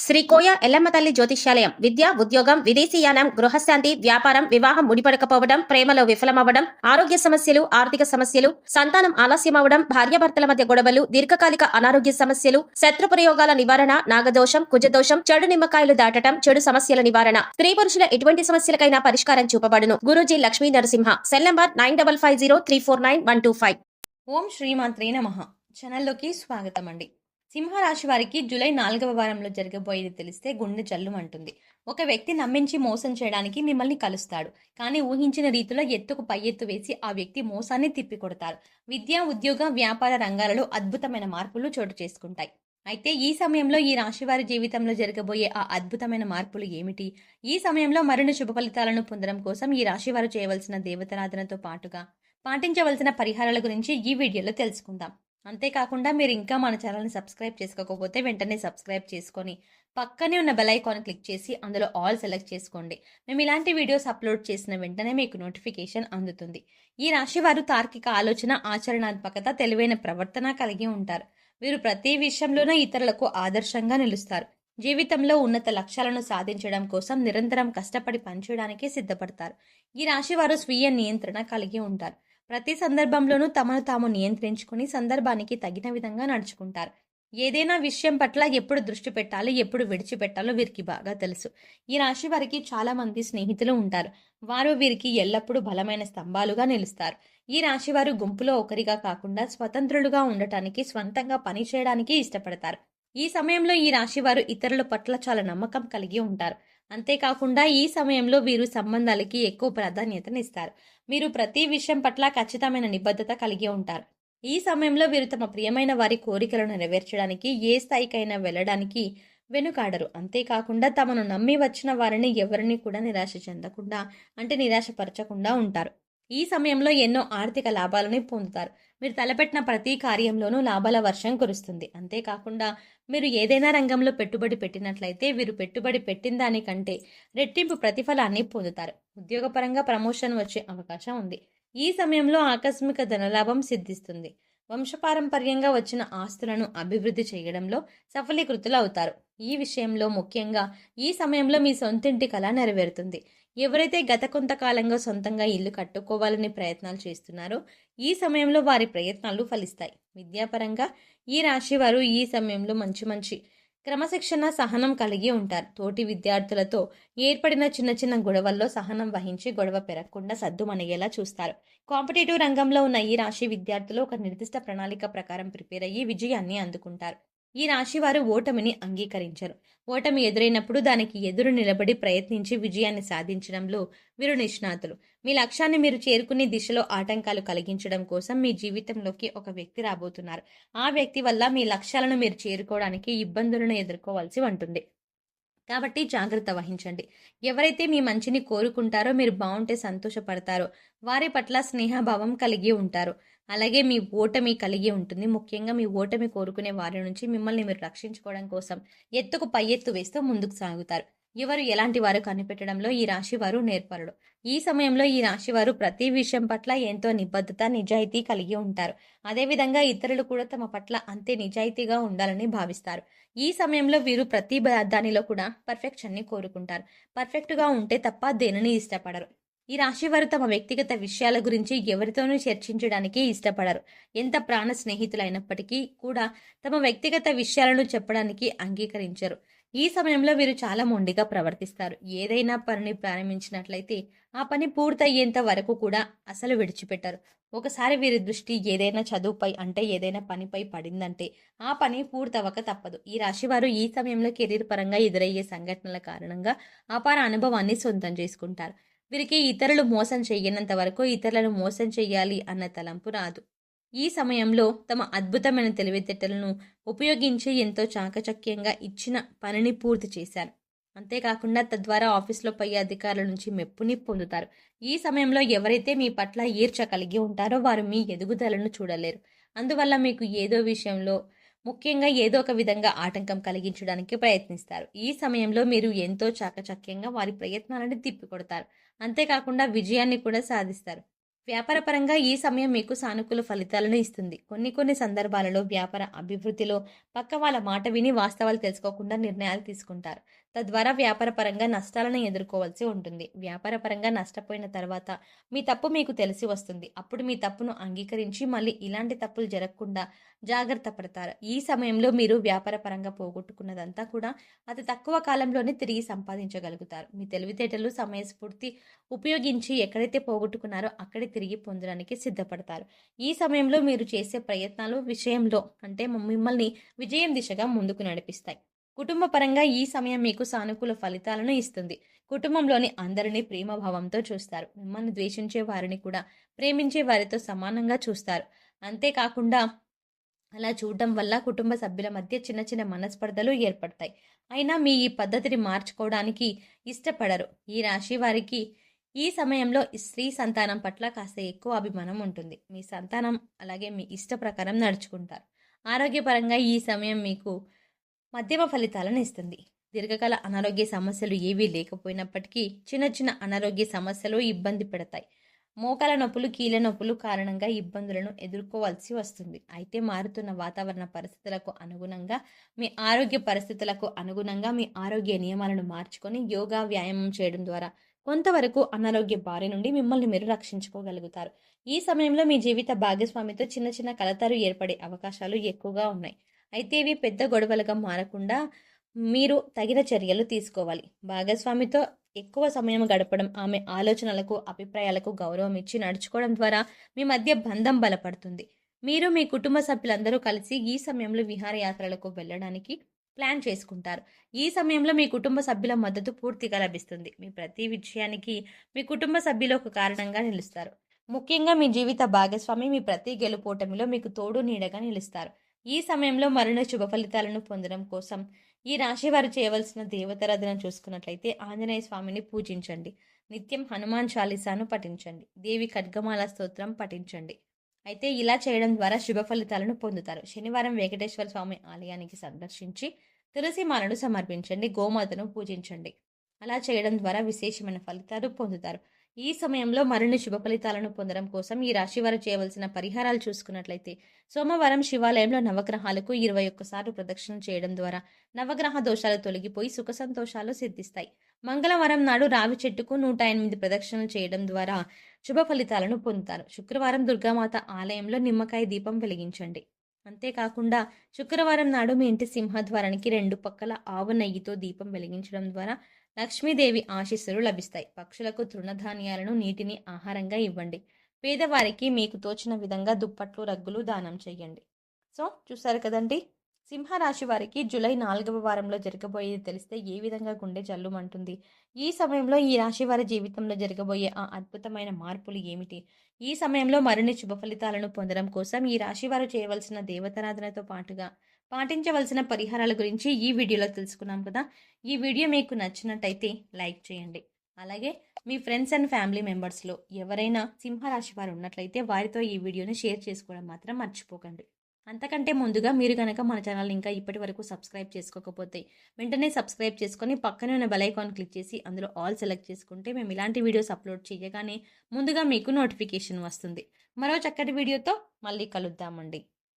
శ్రీ కోయ ఎల్లమ్మ తల్లి జ్యోతిష్యాలయం విద్య, ఉద్యోగం, విదేశీయానం, గృహశాంతి, వ్యాపారం, వివాహం ముడిపడకపోవడం, ప్రేమలో విఫలమవ్వడం, ఆరోగ్య సమస్యలు, ఆర్థిక సమస్యలు, సంతానం ఆలస్యమవడం, భార్యాభర్తల మధ్య గొడవలు, దీర్ఘకాలిక అనారోగ్య సమస్యలు, శత్రు ప్రయోగాల నివారణ, నాగదోషం, కుజదోషం, చెడు నిమ్మకాయలు దాటడం, చెడు సమస్యల నివారణ, స్త్రీ పురుషుల ఎటువంటి సమస్యలకైనా పరిష్కారం చూపబడును. గురూజీ లక్ష్మీ నరసింహ. Cell number 9550349125. ఓం శ్రీమాత్రే నమః. ఛానల్లోకి స్వాగతం అండి. సింహరాశి వారికి జూలై 4వ వారంలో జరగబోయేది తెలిస్తే గుండె జల్లుమంటుంది. ఒక వ్యక్తి నమ్మించి మోసం చేయడానికి మిమ్మల్ని కలుస్తాడు. కానీ ఊహించిన రీతిలో ఎత్తుకు పై ఎత్తు వేసి ఆ వ్యక్తి మోసాన్ని తిప్పికొడతారు. విద్య, ఉద్యోగ, వ్యాపార రంగాలలో అద్భుతమైన మార్పులు చోటు చేసుకుంటాయి. అయితే ఈ సమయంలో ఈ రాశి వారి జీవితంలో జరగబోయే ఆ అద్భుతమైన మార్పులు ఏమిటి? ఈ సమయంలో మరిన్ని శుభ ఫలితాలను పొందడం కోసం ఈ రాశి వారు చేయవలసిన దేవతారాధనతో పాటుగా పాటించవలసిన పరిహారాల గురించి ఈ వీడియోలో తెలుసుకుందాం. అంతేకాకుండా మీరు ఇంకా మన ఛానల్ని సబ్స్క్రైబ్ చేసుకోకపోతే వెంటనే సబ్స్క్రైబ్ చేసుకొని పక్కనే ఉన్న బెల్ ఐకాన్ క్లిక్ చేసి అందులో ఆల్ సెలెక్ట్ చేసుకోండి. మేము ఇలాంటి వీడియోస్ అప్లోడ్ చేసిన వెంటనే మీకు నోటిఫికేషన్ అందుతుంది. ఈ రాశి వారు తార్కిక ఆలోచన, ఆచరణాత్మకత, తెలివైన ప్రవర్తన కలిగి ఉంటారు. వీరు ప్రతి విషయంలోనూ ఇతరులకు ఆదర్శంగా నిలుస్తారు. జీవితంలో ఉన్నత లక్ష్యాలను సాధించడం కోసం నిరంతరం కష్టపడి పనిచేయడానికి సిద్ధపడతారు. ఈ రాశి వారు స్వీయ నియంత్రణ కలిగి ఉంటారు. ప్రతి సందర్భంలోనూ తమను తాము నియంత్రించుకుని సందర్భానికి తగిన విధంగా నడుచుకుంటారు. ఏదైనా విషయం పట్ల ఎప్పుడు దృష్టి పెట్టాలి, ఎప్పుడు విడిచిపెట్టాలో వీరికి బాగా తెలుసు. ఈ రాశి వారికి చాలా మంది స్నేహితులు ఉంటారు. వారు వీరికి ఎల్లప్పుడూ బలమైన స్తంభాలుగా నిలుస్తారు. ఈ రాశి వారు గుంపులో ఒకరిగా కాకుండా స్వతంత్రులుగా ఉండటానికి, స్వంతంగా పని చేయడానికి ఇష్టపడతారు. ఈ సమయంలో ఈ రాశి వారు ఇతరుల పట్ల చాలా నమ్మకం కలిగి ఉంటారు. అంతేకాకుండా ఈ సమయంలో వీరు సంబంధాలకి ఎక్కువ ప్రాధాన్యతనిస్తారు. మీరు ప్రతి విషయం పట్ల ఖచ్చితమైన నిబద్ధత కలిగి ఉంటారు. ఈ సమయంలో వీరు తమ ప్రియమైన వారి కోరికలను నెరవేర్చడానికి ఏ స్థాయికైనా వెళ్ళడానికి వెనుకాడరు. అంతేకాకుండా తమను నమ్మి వచ్చిన వారిని ఎవరిని కూడా నిరాశ చెందకుండా, నిరాశపరచకుండా ఉంటారు. ఈ సమయంలో ఎన్నో ఆర్థిక లాభాలను పొందుతారు. మీరు తలపెట్టిన ప్రతి కార్యంలోనూ లాభాల వర్షం కురుస్తుంది. అంతేకాకుండా మీరు ఏదైనా రంగంలో పెట్టుబడి పెట్టినట్లయితే వీరు పెట్టుబడి పెట్టిన దానికంటే రెట్టింపు ప్రతిఫలాన్ని పొందుతారు. ఉద్యోగపరంగా ప్రమోషన్ వచ్చే అవకాశం ఉంది. ఈ సమయంలో ఆకస్మిక ధనలాభం సిద్ధిస్తుంది. వంశపారంపర్యంగా వచ్చిన ఆస్తులను అభివృద్ధి చేయడంలో సఫలీకృతులు అవుతారు. ఈ విషయంలో ముఖ్యంగా ఈ సమయంలో మీ సొంతింటి కళ నెరవేరుతుంది. ఎవరైతే గత కొంతకాలంగా సొంతంగా ఇల్లు కట్టుకోవాలని ప్రయత్నాలు చేస్తున్నారో ఈ సమయంలో వారి ప్రయత్నాలు ఫలిస్తాయి. విద్యాపరంగా ఈ రాశి వారు ఈ సమయంలో మంచి క్రమశిక్షణ, సహనం కలిగి ఉంటారు. తోటి విద్యార్థులతో ఏర్పడిన చిన్న చిన్న గొడవల్లో సహనం వహించి గొడవ పెరగకుండా సద్దుమణిగేలా చూస్తారు. కాంపిటేటివ్ రంగంలో ఉన్న ఈ రాశి విద్యార్థులు ఒక నిర్దిష్ట ప్రణాళిక ప్రకారం ప్రిపేర్ అయ్యి విజయాన్ని అందుకుంటారు. ఈ రాశి వారు ఓటమిని అంగీకరించరు. ఓటమి ఎదురైనప్పుడు దానికి ఎదురు నిలబడి ప్రయత్నించి విజయాన్ని సాధించడంలో వీరు నిష్ణాతులు. మీ లక్ష్యాన్ని మీరు చేరుకునే దిశలో ఆటంకాలు కలిగించడం కోసం మీ జీవితంలోకి ఒక వ్యక్తి రాబోతున్నారు. ఆ వ్యక్తి వల్ల మీ లక్ష్యాలను మీరు చేరుకోవడానికి ఇబ్బందులను ఎదుర్కోవాల్సి ఉంటుంది. కాబట్టి జాగ్రత్త వహించండి. ఎవరైతే మీ మంచిని కోరుకుంటారో, మీరు బాగుంటే సంతోషపడతారో వారి పట్ల స్నేహభావం కలిగి ఉంటారు. అలాగే మీ ఓటమి కలిగి ఉంటుంది. ముఖ్యంగా మీ ఓటమి కోరుకునే వారి నుంచి మిమ్మల్ని మీరు రక్షించుకోవడం కోసం ఎత్తుకు పై ఎత్తు వేస్తూ ముందుకు సాగుతారు. ఎవరు ఎలాంటి వారు కనిపెట్టడంలో ఈ రాశి వారు నేర్పరుడు. ఈ సమయంలో ఈ రాశి వారు ప్రతి విషయం పట్ల ఎంతో నిబద్ధత, నిజాయితీ కలిగి ఉంటారు. అదేవిధంగా ఇతరులు కూడా తమ పట్ల అంతే నిజాయితీగా ఉండాలని భావిస్తారు. ఈ సమయంలో వీరు ప్రతి దానిలో కూడా పర్ఫెక్షన్ని కోరుకుంటారు. పర్ఫెక్ట్గా ఉంటే తప్ప దేనిని ఇష్టపడరు. ఈ రాశి వారు తమ వ్యక్తిగత విషయాల గురించి ఎవరితోనూ చర్చించడానికి ఇష్టపడరు. ఎంత ప్రాణ స్నేహితులైనప్పటికీ కూడా తమ వ్యక్తిగత విషయాలను చెప్పడానికి అంగీకరించరు. ఈ సమయంలో వీరు చాలా మొండిగా ప్రవర్తిస్తారు. ఏదైనా పనిని ప్రారంభించినట్లయితే ఆ పని పూర్తయ్యేంత వరకు కూడా అసలు విడిచిపెట్టరు. ఒకసారి వీరి దృష్టి ఏదైనా చదువుపై ఏదైనా పనిపై పడిందంటే ఆ పని పూర్తవక తప్పదు. ఈ రాశి వారు ఈ సమయంలో కెరీర్ పరంగా ఎదురయ్యే సంఘటనల కారణంగా అపార అనుభవాన్ని సొంతం చేసుకుంటారు. వీరికి ఇతరులు మోసం చేయనంత వరకు ఇతరులను మోసం చెయ్యాలి అన్న తలంపు రాదు. ఈ సమయంలో తమ అద్భుతమైన తెలివితేటలను ఉపయోగించి ఎంతో చాకచక్యంగా ఇచ్చిన పనిని పూర్తి చేశారు. అంతేకాకుండా తద్వారా ఆఫీసులో పై అధికారుల నుంచి మెప్పుని పొందుతారు. ఈ సమయంలో ఎవరైతే మీ పట్ల ఈర్ష్య కలిగి ఉంటారో వారు మీ ఎదుగుదలను చూడలేరు. అందువల్ల మీకు ఏదో విషయంలో ముఖ్యంగా ఏదో ఒక విధంగా ఆటంకం కలిగించడానికి ప్రయత్నిస్తారు. ఈ సమయంలో మీరు ఎంతో చాకచక్యంగా వారి ప్రయత్నాలను తిప్పికొడతారు. అంతేకాకుండా విజయాన్ని కూడా సాధిస్తారు. వ్యాపారపరంగా ఈ సమయం మీకు సానుకూల ఫలితాలను ఇస్తుంది. కొన్ని సందర్భాలలో వ్యాపార అభివృద్ధిలో పక్క వాళ్ళ మాట విని వాస్తవాలు తెలుసుకోకుండా నిర్ణయాలు తీసుకుంటారు. తద్వారా వ్యాపారపరంగా నష్టాలను ఎదుర్కోవాల్సి ఉంటుంది. వ్యాపారపరంగా నష్టపోయిన తర్వాత మీ తప్పు మీకు తెలిసి వస్తుంది. అప్పుడు మీ తప్పును అంగీకరించి మళ్ళీ ఇలాంటి తప్పులు జరగకుండా జాగ్రత్త పడతారు. ఈ సమయంలో మీరు వ్యాపారపరంగా పోగొట్టుకున్నదంతా కూడా అతి తక్కువ కాలంలోనే తిరిగి సంపాదించగలుగుతారు. మీ తెలివితేటలు, సమయస్ఫూర్తి ఉపయోగించి ఎక్కడైతే పోగొట్టుకున్నారో అక్కడే తిరిగి పొందడానికి సిద్ధపడతారు. ఈ సమయంలో మీరు చేసే ప్రయత్నాలు విషయంలో మిమ్మల్ని విజయం దిశగా ముందుకు నడిపిస్తాయి. కుటుంబ పరంగా ఈ సమయం మీకు సానుకూల ఫలితాలను ఇస్తుంది. కుటుంబంలోని అందరినీ ప్రేమభావంతో చూస్తారు. మిమ్మల్ని ద్వేషించే వారిని కూడా ప్రేమించే వారితో సమానంగా చూస్తారు. అంతేకాకుండా అలా చూడడం వల్ల కుటుంబ సభ్యుల మధ్య చిన్న మనస్పర్ధలు ఏర్పడతాయి. అయినా మీ ఈ పద్ధతిని మార్చుకోవడానికి ఇష్టపడరు. ఈ రాశి వారికి ఈ సమయంలో స్త్రీ సంతానం పట్ల కాస్త ఎక్కువ అభిమానం ఉంటుంది. మీ సంతానం అలాగే మీ ఇష్ట ప్రకారం నడుచుకుంటారు. ఆరోగ్యపరంగా ఈ సమయం మీకు మధ్యమ ఫలితాలను ఇస్తుంది. దీర్ఘకాల అనారోగ్య సమస్యలు ఏవీ లేకపోయినప్పటికీ చిన్న అనారోగ్య సమస్యలు ఇబ్బంది పెడతాయి. మోకాల నొప్పులు, కీళ్ళ నొప్పులు కారణంగా ఇబ్బందులను ఎదుర్కోవాల్సి వస్తుంది. అయితే మారుతున్న వాతావరణ పరిస్థితులకు అనుగుణంగా మీ ఆరోగ్య నియమాలను మార్చుకొని యోగా, వ్యాయామం చేయడం ద్వారా కొంతవరకు అనారోగ్య బారి నుండి మిమ్మల్ని మీరు రక్షించుకోగలుగుతారు. ఈ సమయంలో మీ జీవిత భాగస్వామితో చిన్న కలతలు ఏర్పడే అవకాశాలు ఎక్కువగా ఉన్నాయి. అయితే ఇవి పెద్ద గొడవలుగా మారకుండా మీరు తగిన చర్యలు తీసుకోవాలి. భాగస్వామితో ఎక్కువ సమయం గడపడం, ఆమె ఆలోచనలకు, అభిప్రాయాలకు గౌరవం ఇచ్చి నడుచుకోవడం ద్వారా మీ మధ్య బంధం బలపడుతుంది. మీరు మీ కుటుంబ సభ్యులందరూ కలిసి ఈ సమయంలో విహారయాత్రలకు వెళ్ళడానికి ప్లాన్ చేసుకుంటారు. ఈ సమయంలో మీ కుటుంబ సభ్యుల మద్దతు పూర్తిగా లభిస్తుంది. మీ ప్రతి విషయానికి మీ కుటుంబ సభ్యులు ఒక కారణంగా నిలుస్తారు. ముఖ్యంగా మీ జీవిత భాగస్వామి మీ ప్రతి గెలుపోటమిలో మీకు తోడు నీడగా నిలుస్తారు. ఈ సమయంలో మరిన్ని శుభ ఫలితాలను పొందడం కోసం ఈ రాశి వారు చేయవలసిన దేవతారాధన చూసుకున్నట్లయితే ఆంజనేయ స్వామిని పూజించండి. నిత్యం హనుమాన్ చాలీసాను పఠించండి. దేవి ఖడ్గమాల స్తోత్రం పఠించండి. అయితే ఇలా చేయడం ద్వారా శుభ ఫలితాలను పొందుతారు. శనివారం వెంకటేశ్వర స్వామి ఆలయానికి సందర్శించి తులసి మాలను సమర్పించండి. గోమాతను పూజించండి. అలా చేయడం ద్వారా విశేషమైన ఫలితాలు పొందుతారు. ఈ సమయంలో మరిన్ని శుభ ఫలితాలను పొందడం కోసం ఈ రాశి వారు చేయవలసిన పరిహారాలు చూసుకున్నట్లయితే సోమవారం శివాలయంలో నవగ్రహాలకు 21 సార్లు ప్రదక్షిణ చేయడం ద్వారా నవగ్రహ దోషాలు తొలగిపోయి సుఖ సంతోషాలు సిద్ధిస్తాయి. మంగళవారం నాడు రావి చెట్టుకు 108 ప్రదక్షిణలు చేయడం ద్వారా శుభ ఫలితాలను పొందుతారు. శుక్రవారం దుర్గామాత ఆలయంలో నిమ్మకాయ దీపం వెలిగించండి. అంతేకాకుండా శుక్రవారం నాడు మీ ఇంటి సింహద్వారానికి 2 పక్కల ఆవు నెయ్యితో దీపం వెలిగించడం ద్వారా లక్ష్మీదేవి ఆశీస్సులు లభిస్తాయి. పక్షులకు తృణధాన్యాలను, నీటిని ఆహారంగా ఇవ్వండి. పేదవారికి మీకు తోచిన విధంగా దుప్పట్లు, రగ్గులు దానం చేయండి. సో చూసారు కదండి, సింహరాశి వారికి జూలై 4వ వారంలో జరగబోయేది తెలిస్తే ఏ విధంగా గుండె జల్లుమంటుంది. ఈ సమయంలో ఈ రాశి వారి జీవితంలో జరగబోయే ఆ అద్భుతమైన మార్పులు ఏమిటి? ఈ సమయంలో మరిన్ని శుభ ఫలితాలను పొందడం కోసం ఈ రాశి వారు చేయవలసిన దేవతారాధనతో పాటుగా పాటించవలసిన పరిహారాల గురించి ఈ వీడియోలో తెలుసుకున్నాం కదా. ఈ వీడియో మీకు నచ్చినట్టయితే లైక్ చేయండి. అలాగే మీ ఫ్రెండ్స్ అండ్ ఫ్యామిలీ మెంబర్స్లో ఎవరైనా సింహరాశి వారు ఉన్నట్లయితే వారితో ఈ వీడియోని షేర్ చేసుకోవడం మాత్రం మర్చిపోకండి. అంతకంటే ముందుగా మీరు కనుక మన ఛానల్ ఇంకా ఇప్పటి వరకు సబ్స్క్రైబ్ చేసుకోకపోతే వెంటనే సబ్స్క్రైబ్ చేసుకొని పక్కనే ఉన్న బెల్ ఐకాన్ క్లిక్ చేసి అందులో ఆల్ సెలెక్ట్ చేసుకుంటే మేము ఇలాంటి వీడియోస్ అప్లోడ్ చేయగానే ముందుగా మీకు నోటిఫికేషన్ వస్తుంది. మరో చక్కటి వీడియోతో మళ్ళీ కలుద్దామండి.